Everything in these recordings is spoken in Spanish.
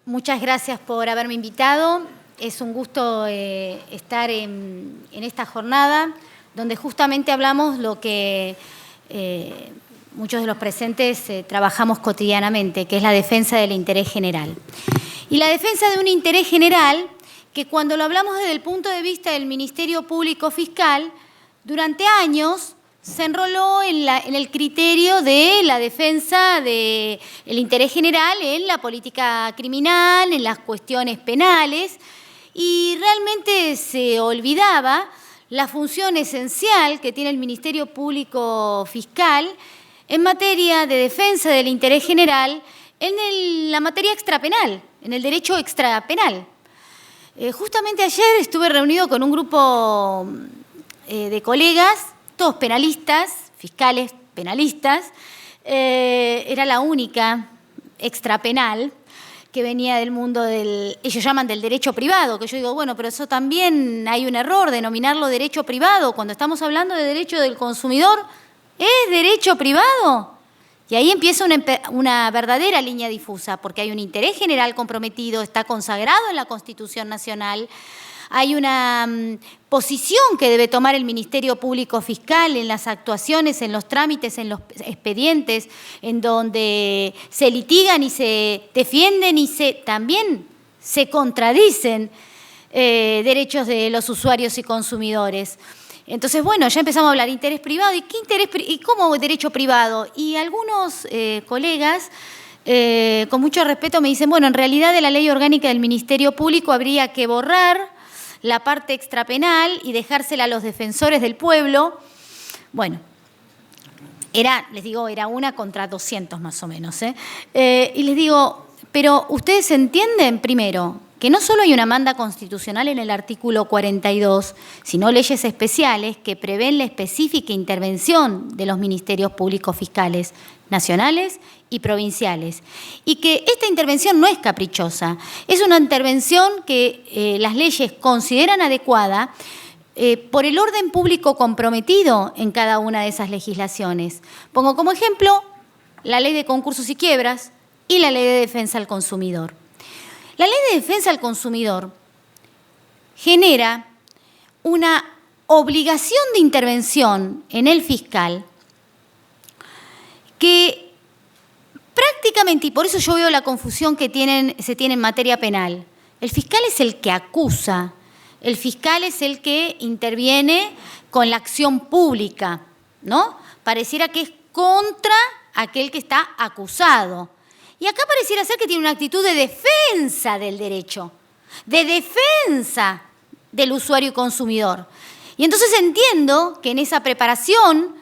Muchas gracias por haberme invitado. Es un gusto estar en esta jornada donde justamente hablamos lo que muchos de los presentes trabajamos cotidianamente, que es la defensa del interés general. Y la defensa de un interés general que cuando lo hablamos desde el punto de vista del Ministerio Público Fiscal, durante años se enroló en el criterio de la defensa del interés general en la política criminal, en las cuestiones penales, y realmente se olvidaba la función esencial que tiene el Ministerio Público Fiscal en materia de defensa del interés general en la materia extrapenal, en el derecho extrapenal. Justamente ayer estuve reunido con un grupo de colegas, todos penalistas, fiscales penalistas. Era la única extrapenal que venía del mundo ellos llaman del derecho privado, que yo digo, bueno, pero eso también hay un error, denominarlo derecho privado. Cuando estamos hablando de derecho del consumidor, ¿es derecho privado? Y ahí empieza una verdadera línea difusa, porque hay un interés general comprometido, está consagrado en la Constitución Nacional, hay una posición que debe tomar el Ministerio Público Fiscal en las actuaciones, en los trámites, en los expedientes, en donde se litigan y se defienden y también se contradicen derechos de los usuarios y consumidores. Entonces, bueno, ya empezamos a hablar de interés privado. ¿Y qué y cómo derecho privado? Y algunos colegas, con mucho respeto, me dicen, bueno, en realidad de la Ley Orgánica del Ministerio Público habría que borrar la parte extrapenal y dejársela a los defensores del pueblo. Bueno, les digo, era 1 contra 200 más o menos. Y les digo, pero ustedes entienden primero que no solo hay una manda constitucional en el artículo 42, sino leyes especiales que prevén la específica intervención de los ministerios públicos fiscales nacionales y provinciales. Y que esta intervención no es caprichosa, es una intervención que las leyes consideran adecuada por el orden público comprometido en cada una de esas legislaciones. Pongo como ejemplo la Ley de Concursos y Quiebras y la Ley de Defensa al Consumidor. La Ley de Defensa al Consumidor genera una obligación de intervención en el fiscal que prácticamente, y por eso yo veo la confusión que se tiene en materia penal, el fiscal es el que acusa, el fiscal es el que interviene con la acción pública, ¿no? Pareciera que es contra aquel que está acusado. Y acá pareciera ser que tiene una actitud de defensa del derecho, de defensa del usuario y consumidor. Y entonces entiendo que en esa preparación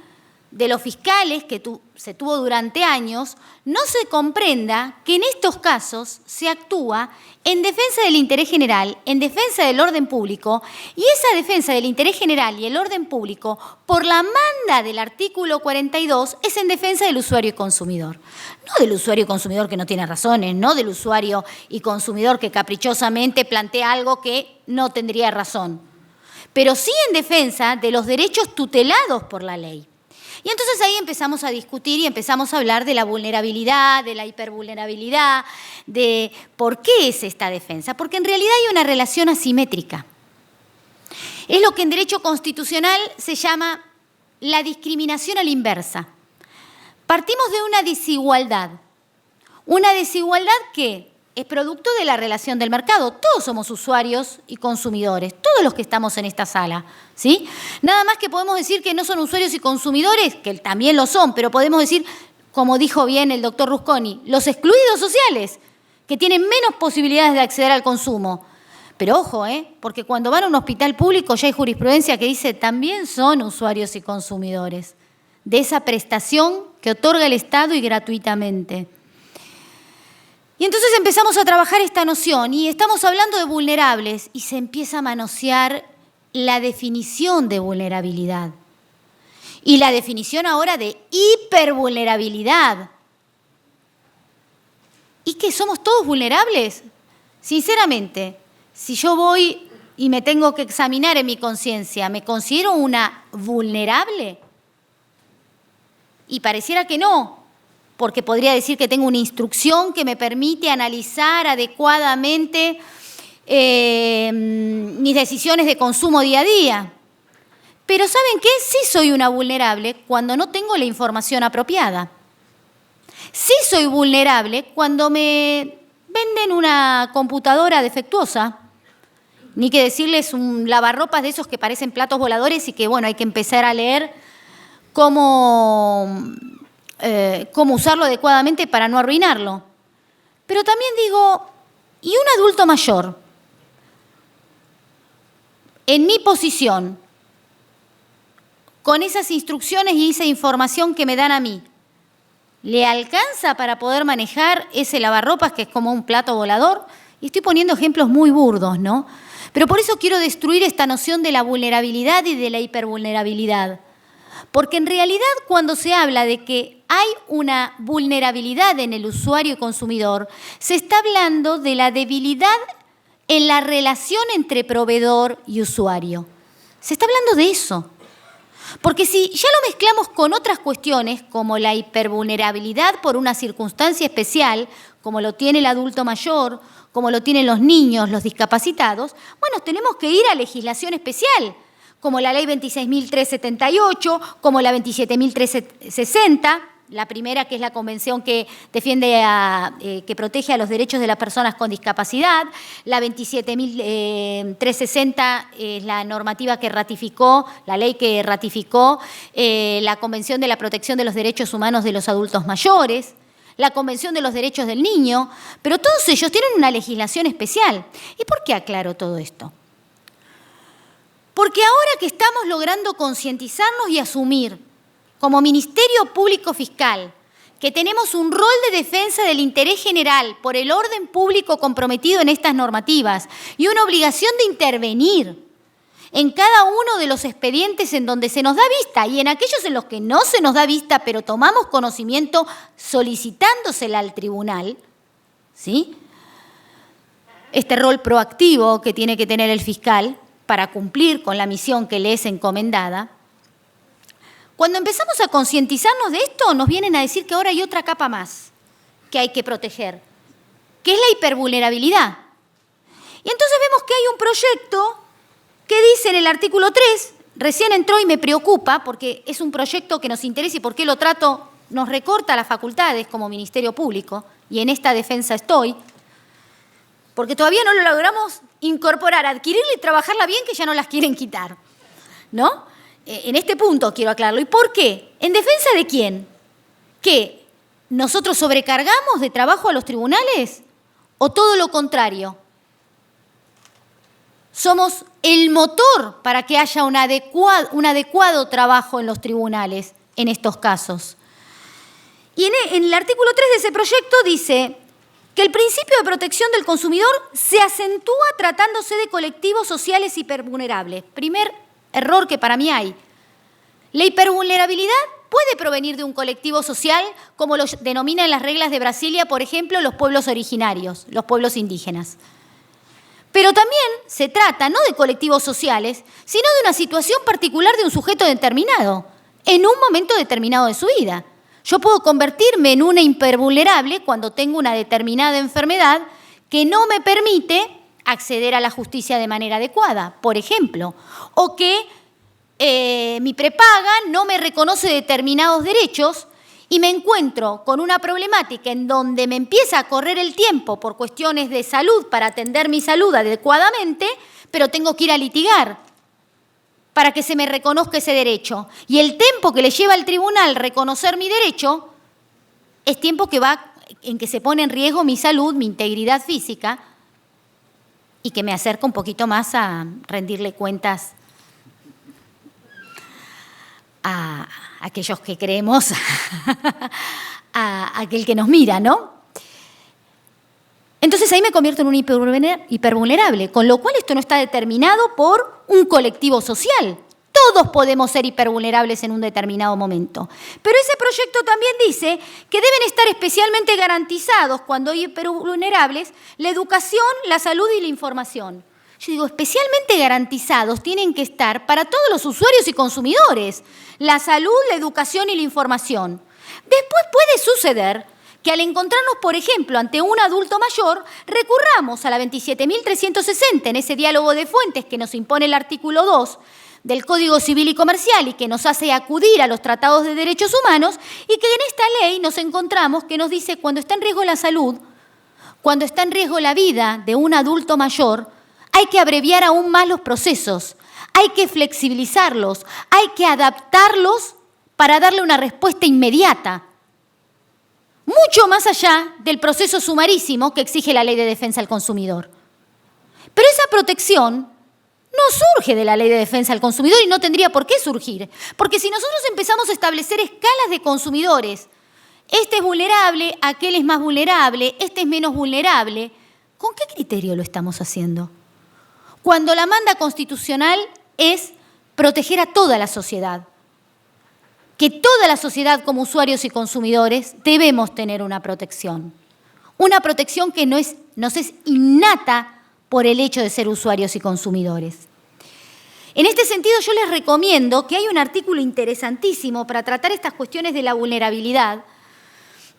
de los fiscales que se tuvo durante años, no se comprenda que en estos casos se actúa en defensa del interés general, en defensa del orden público, y esa defensa del interés general y el orden público, por la manda del artículo 42, es en defensa del usuario y consumidor. No del usuario y consumidor que no tiene razones, no del usuario y consumidor que caprichosamente plantea algo que no tendría razón, pero sí en defensa de los derechos tutelados por la ley. Y entonces ahí empezamos a discutir y empezamos a hablar de la vulnerabilidad, de la hipervulnerabilidad, de por qué es esta defensa. Porque en realidad hay una relación asimétrica. Es lo que en derecho constitucional se llama la discriminación a la inversa. Partimos de una desigualdad que es producto de la relación del mercado. Todos somos usuarios y consumidores, todos los que estamos en esta sala, ¿sí? Nada más que podemos decir que no son usuarios y consumidores, que también lo son, pero podemos decir, como dijo bien el doctor Rusconi, los excluidos sociales, que tienen menos posibilidades de acceder al consumo. Pero ojo, porque cuando van a un hospital público ya hay jurisprudencia que dice también son usuarios y consumidores de esa prestación que otorga el Estado y gratuitamente. Y entonces empezamos a trabajar esta noción y estamos hablando de vulnerables y se empieza a manosear la definición de vulnerabilidad y la definición ahora de hipervulnerabilidad. ¿Y qué? ¿Somos todos vulnerables? Sinceramente, si yo voy y me tengo que examinar en mi conciencia, ¿me considero una vulnerable? Y pareciera que no. porque podría decir que tengo una instrucción que me permite analizar adecuadamente mis decisiones de consumo día a día. Pero ¿saben qué? Sí soy una vulnerable cuando no tengo la información apropiada. Sí soy vulnerable cuando me venden una computadora defectuosa. Ni que decirles un lavarropas de esos que parecen platos voladores y que, bueno, hay que empezar a leer cómo usarlo adecuadamente para no arruinarlo. Pero también digo, ¿y un adulto mayor? En mi posición, con esas instrucciones y esa información que me dan a mí, ¿le alcanza para poder manejar ese lavarropas que es como un plato volador? Y estoy poniendo ejemplos muy burdos, ¿no? Pero por eso quiero destruir esta noción de la vulnerabilidad y de la hipervulnerabilidad. Porque en realidad cuando se habla de que hay una vulnerabilidad en el usuario y consumidor, se está hablando de la debilidad en la relación entre proveedor y usuario. Se está hablando de eso. Porque si ya lo mezclamos con otras cuestiones, como la hipervulnerabilidad por una circunstancia especial, como lo tiene el adulto mayor, como lo tienen los niños, los discapacitados, bueno, tenemos que ir a legislación especial, como la ley 26.378, como la 27.360, la primera que es la convención que defiende, que protege a los derechos de las personas con discapacidad, la 27.360 es la normativa que ratificó, la ley que ratificó la Convención de la Protección de los Derechos Humanos de los Adultos Mayores, la Convención de los Derechos del Niño, pero todos ellos tienen una legislación especial. ¿Y por qué aclaro todo esto? Porque ahora que estamos logrando concientizarnos y asumir como Ministerio Público Fiscal que tenemos un rol de defensa del interés general por el orden público comprometido en estas normativas y una obligación de intervenir en cada uno de los expedientes en donde se nos da vista y en aquellos en los que no se nos da vista, pero tomamos conocimiento solicitándosela al tribunal, ¿sí? Este rol proactivo que tiene que tener el fiscal para cumplir con la misión que le es encomendada. Cuando empezamos a concientizarnos de esto, nos vienen a decir que ahora hay otra capa más que hay que proteger, que es la hipervulnerabilidad. Y entonces vemos que hay un proyecto que dice en el artículo 3, recién entró y me preocupa porque es un proyecto que nos interesa y porque lo trato, nos recorta las facultades como Ministerio Público, y en esta defensa estoy, porque todavía no lo logramos incorporar, adquirirla y trabajarla bien, que ya no las quieren quitar, ¿no? En este punto quiero aclararlo. ¿Y por qué? ¿En defensa de quién? ¿Que nosotros sobrecargamos de trabajo a los tribunales? ¿O todo lo contrario? Somos el motor para que haya un adecuado trabajo en los tribunales en estos casos. Y en el artículo 3 de ese proyecto dice que el principio de protección del consumidor se acentúa tratándose de colectivos sociales hipervulnerables. Primer error que para mí hay. La hipervulnerabilidad puede provenir de un colectivo social, como lo denominan las reglas de Brasilia, por ejemplo, los pueblos originarios, los pueblos indígenas. Pero también se trata no de colectivos sociales, sino de una situación particular de un sujeto determinado, en un momento determinado de su vida. Yo puedo convertirme en una hipervulnerable cuando tengo una determinada enfermedad que no me permite acceder a la justicia de manera adecuada, por ejemplo, o que mi prepaga no me reconoce determinados derechos y me encuentro con una problemática en donde me empieza a correr el tiempo por cuestiones de salud para atender mi salud adecuadamente, pero tengo que ir a litigar para que se me reconozca ese derecho. Y el tiempo que le lleva al tribunal reconocer mi derecho es tiempo que va en que se pone en riesgo mi salud, mi integridad física, y que me acerca un poquito más a rendirle cuentas a aquellos que creemos, a aquel que nos mira, ¿no? Entonces ahí me convierto en un hipervulnerable, con lo cual esto no está determinado por un colectivo social. Todos podemos ser hipervulnerables en un determinado momento. Pero ese proyecto también dice que deben estar especialmente garantizados cuando hay hipervulnerables la educación, la salud y la información. Yo digo, especialmente garantizados tienen que estar para todos los usuarios y consumidores, la salud, la educación y la información. Después puede suceder que al encontrarnos, por ejemplo, ante un adulto mayor, recurramos a la 27.360 en ese diálogo de fuentes que nos impone el artículo 2 del Código Civil y Comercial y que nos hace acudir a los tratados de derechos humanos, y que en esta ley nos encontramos que nos dice cuando está en riesgo la salud, cuando está en riesgo la vida de un adulto mayor, hay que abreviar aún más los procesos, hay que flexibilizarlos, hay que adaptarlos para darle una respuesta inmediata, mucho más allá del proceso sumarísimo que exige la Ley de Defensa al Consumidor. Pero esa protección no surge de la Ley de Defensa al Consumidor y no tendría por qué surgir, porque si nosotros empezamos a establecer escalas de consumidores, este es vulnerable, aquel es más vulnerable, este es menos vulnerable, ¿con qué criterio lo estamos haciendo? Cuando la manda constitucional es proteger a toda la sociedad, que toda la sociedad como usuarios y consumidores debemos tener una protección que nos es innata por el hecho de ser usuarios y consumidores. En este sentido, yo les recomiendo que hay un artículo interesantísimo para tratar estas cuestiones de la vulnerabilidad,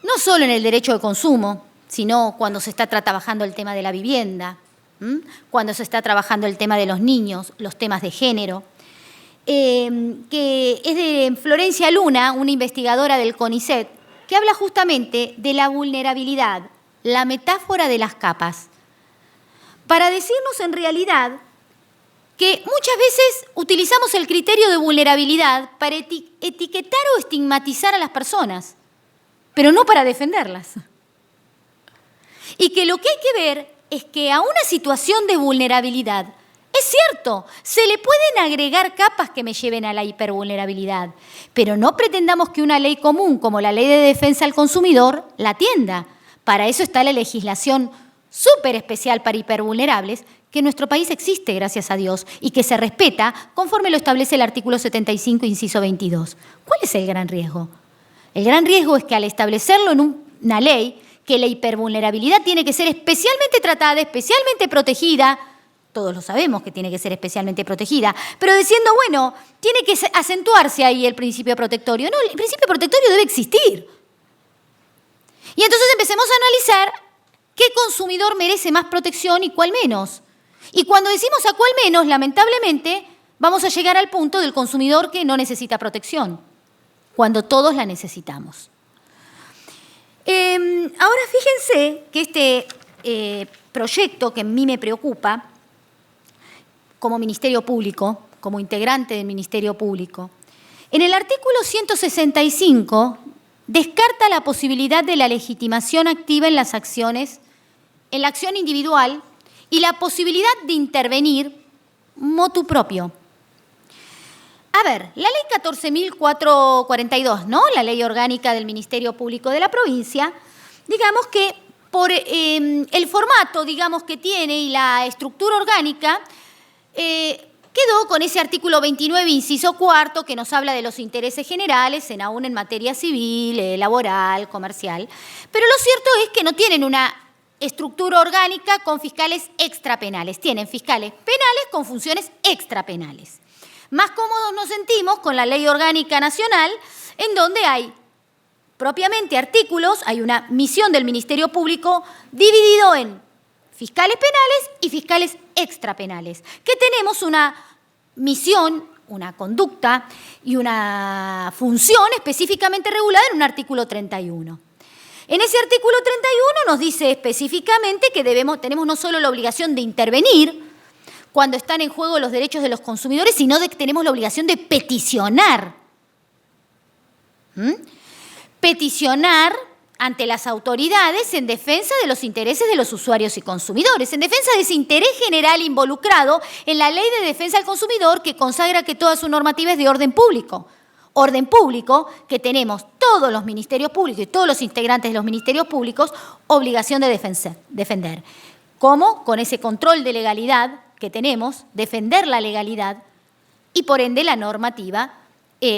no solo en el derecho de consumo, sino cuando se está trabajando el tema de la vivienda, cuando se está trabajando el tema de los niños, los temas de género, que es de Florencia Luna, una investigadora del CONICET, que habla justamente de la vulnerabilidad, la metáfora de las capas, para decirnos en realidad que muchas veces utilizamos el criterio de vulnerabilidad para etiquetar o estigmatizar a las personas, pero no para defenderlas. Y que lo que hay que ver es que a una situación de vulnerabilidad, es cierto, se le pueden agregar capas que me lleven a la hipervulnerabilidad, pero no pretendamos que una ley común como la Ley de Defensa al Consumidor la atienda. Para eso está la legislación súper especial para hipervulnerables, que en nuestro país existe, gracias a Dios, y que se respeta conforme lo establece el artículo 75, inciso 22. ¿Cuál es el gran riesgo? El gran riesgo es que al establecerlo en una ley, que la hipervulnerabilidad tiene que ser especialmente tratada, especialmente protegida, todos lo sabemos que tiene que ser especialmente protegida, pero diciendo, bueno, tiene que acentuarse ahí el principio protectorio. No, el principio protectorio debe existir. Y entonces empecemos a analizar qué consumidor merece más protección y cuál menos. Y cuando decimos a cuál menos, lamentablemente, vamos a llegar al punto del consumidor que no necesita protección, cuando todos la necesitamos. Ahora fíjense que este proyecto que a mí me preocupa, como Ministerio Público, como integrante del Ministerio Público, en el artículo 165 descarta la posibilidad de la legitimación activa en las acciones, en la acción individual y la posibilidad de intervenir motu propio. A ver, la ley 14.442, ¿no? La ley orgánica del Ministerio Público de la provincia, digamos que por el formato, digamos, que tiene y la estructura orgánica, quedó con ese artículo 29, inciso cuarto, que nos habla de los intereses generales, aún en materia civil, laboral, comercial. Pero lo cierto es que no tienen una estructura orgánica con fiscales extrapenales. Tienen fiscales penales con funciones extrapenales. Más cómodos nos sentimos con la Ley Orgánica Nacional, en donde hay propiamente artículos, hay una misión del Ministerio Público dividido en fiscales penales y fiscales extrapenales, que tenemos una misión, una conducta y una función específicamente regulada en un artículo 31. En ese artículo 31 nos dice específicamente que tenemos no solo la obligación de intervenir cuando están en juego los derechos de los consumidores, sino de que tenemos la obligación de peticionar. Peticionar ante las autoridades en defensa de los intereses de los usuarios y consumidores, en defensa de ese interés general involucrado en la Ley de Defensa al Consumidor, que consagra que toda su normativa es de orden público. Orden público que tenemos todos los ministerios públicos y todos los integrantes de los ministerios públicos obligación de defender. ¿Cómo? Con ese control de legalidad que tenemos, defender la legalidad y por ende la normativa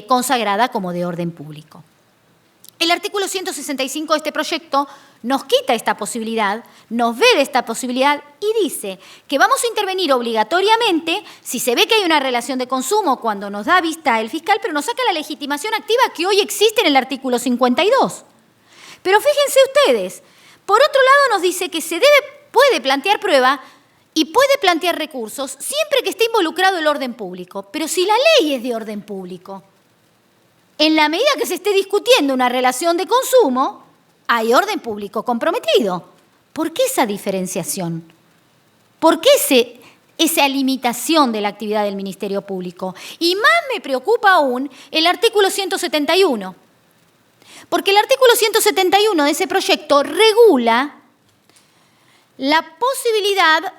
consagrada como de orden público. El artículo 165 de este proyecto nos quita esta posibilidad, nos veda esta posibilidad y dice que vamos a intervenir obligatoriamente si se ve que hay una relación de consumo cuando nos da vista el fiscal, pero nos saca la legitimación activa que hoy existe en el artículo 52. Pero fíjense ustedes, por otro lado nos dice que puede plantear prueba y puede plantear recursos siempre que esté involucrado el orden público. Pero si la ley es de orden público, en la medida que se esté discutiendo una relación de consumo, hay orden público comprometido. ¿Por qué esa diferenciación? ¿Por qué esa limitación de la actividad del Ministerio Público? Y más me preocupa aún el artículo 171. Porque el artículo 171 de ese proyecto regula la posibilidad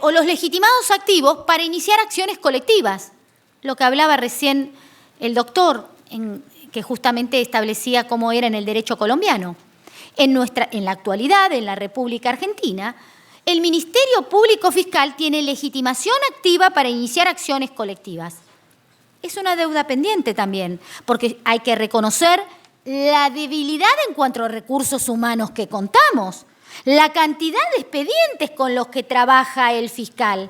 o los legitimados activos para iniciar acciones colectivas. Lo que hablaba recién el doctor, que justamente establecía cómo era en el derecho colombiano. En la actualidad, en la República Argentina, el Ministerio Público Fiscal tiene legitimación activa para iniciar acciones colectivas. Es una deuda pendiente también, porque hay que reconocer la debilidad en cuanto a recursos humanos que contamos, la cantidad de expedientes con los que trabaja el fiscal.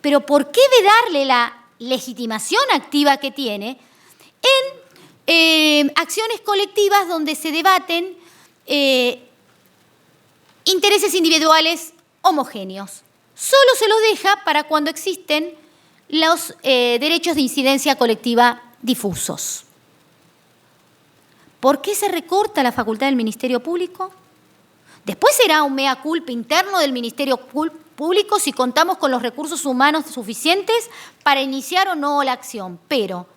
Pero ¿por qué vedarle la legitimación activa que tiene en acciones colectivas donde se debaten intereses individuales homogéneos? Solo se los deja para cuando existen los derechos de incidencia colectiva difusos. ¿Por qué se recorta la facultad del Ministerio Público? Después será un mea culpa interno del Ministerio Público si contamos con los recursos humanos suficientes para iniciar o no la acción. Pero,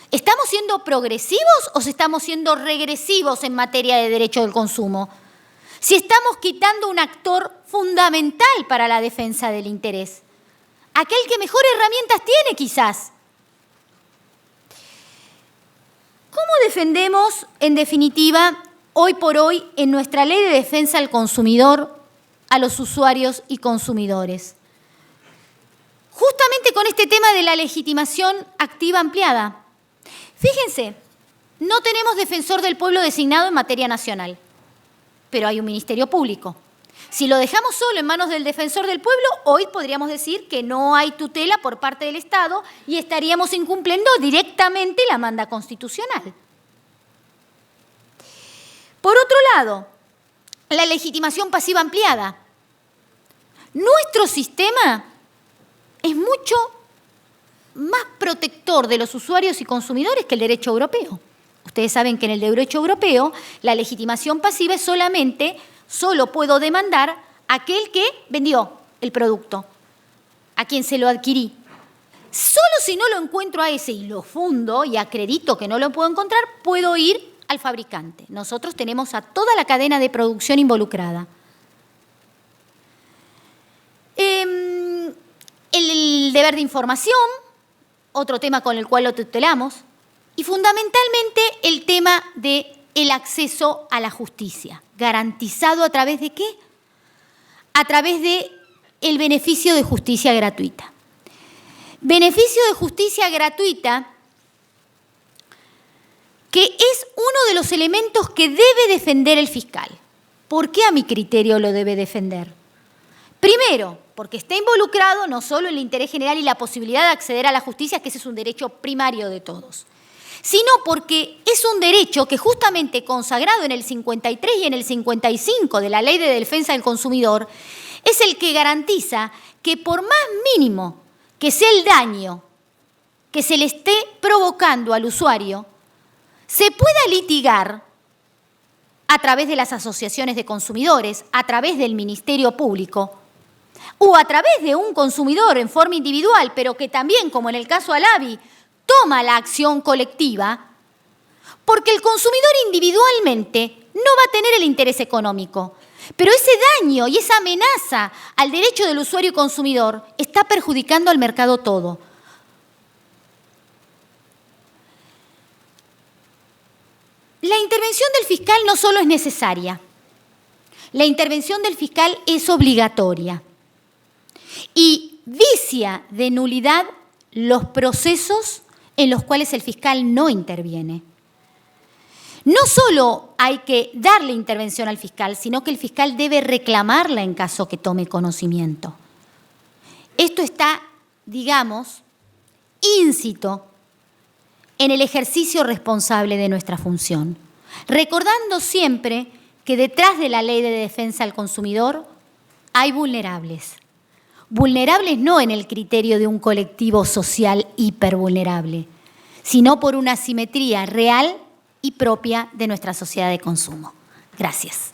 ¿estamos siendo progresivos o estamos siendo regresivos en materia de derecho del consumo? Si estamos quitando un actor fundamental para la defensa del interés, aquel que mejores herramientas tiene quizás. ¿Cómo defendemos, en definitiva, hoy por hoy, en nuestra ley de defensa del consumidor, a los usuarios y consumidores? Justamente con este tema de la legitimación activa ampliada. Fíjense, no tenemos defensor del pueblo designado en materia nacional, pero hay un Ministerio Público. Si lo dejamos solo en manos del defensor del pueblo, hoy podríamos decir que no hay tutela por parte del Estado y estaríamos incumpliendo directamente la manda constitucional. Por otro lado, la legitimación pasiva ampliada. Nuestro sistema es mucho más protector de los usuarios y consumidores que el derecho europeo. Ustedes saben que en el derecho europeo la legitimación pasiva es solo puedo demandar a aquel que vendió el producto, a quien se lo adquirí. Solo si no lo encuentro a ese y lo fundo y acredito que no lo puedo encontrar, puedo ir al fabricante. Nosotros tenemos a toda la cadena de producción involucrada. El deber de información, otro tema con el cual lo tutelamos, y fundamentalmente el tema del acceso a la justicia, garantizado a través de ¿qué? A través del beneficio de justicia gratuita. Beneficio de justicia gratuita que es uno de los elementos que debe defender el fiscal. ¿Por qué a mi criterio lo debe defender? Primero, porque está involucrado no solo el interés general y la posibilidad de acceder a la justicia, que ese es un derecho primario de todos, sino porque es un derecho que justamente consagrado en el 53 y en el 55 de la Ley de Defensa del Consumidor, es el que garantiza que por más mínimo que sea el daño que se le esté provocando al usuario, se pueda litigar a través de las asociaciones de consumidores, a través del Ministerio Público, o a través de un consumidor en forma individual, pero que también, como en el caso Alavi, toma la acción colectiva, porque el consumidor individualmente no va a tener el interés económico, pero ese daño y esa amenaza al derecho del usuario y consumidor está perjudicando al mercado todo. La intervención del fiscal no solo es necesaria, la intervención del fiscal es obligatoria y vicia de nulidad los procesos en los cuales el fiscal no interviene. No solo hay que darle intervención al fiscal, sino que el fiscal debe reclamarla en caso que tome conocimiento. Esto está, digamos, íncito en el ejercicio responsable de nuestra función, recordando siempre que detrás de la Ley de Defensa al Consumidor hay vulnerables. Vulnerables no en el criterio de un colectivo social hipervulnerable, sino por una asimetría real y propia de nuestra sociedad de consumo. Gracias.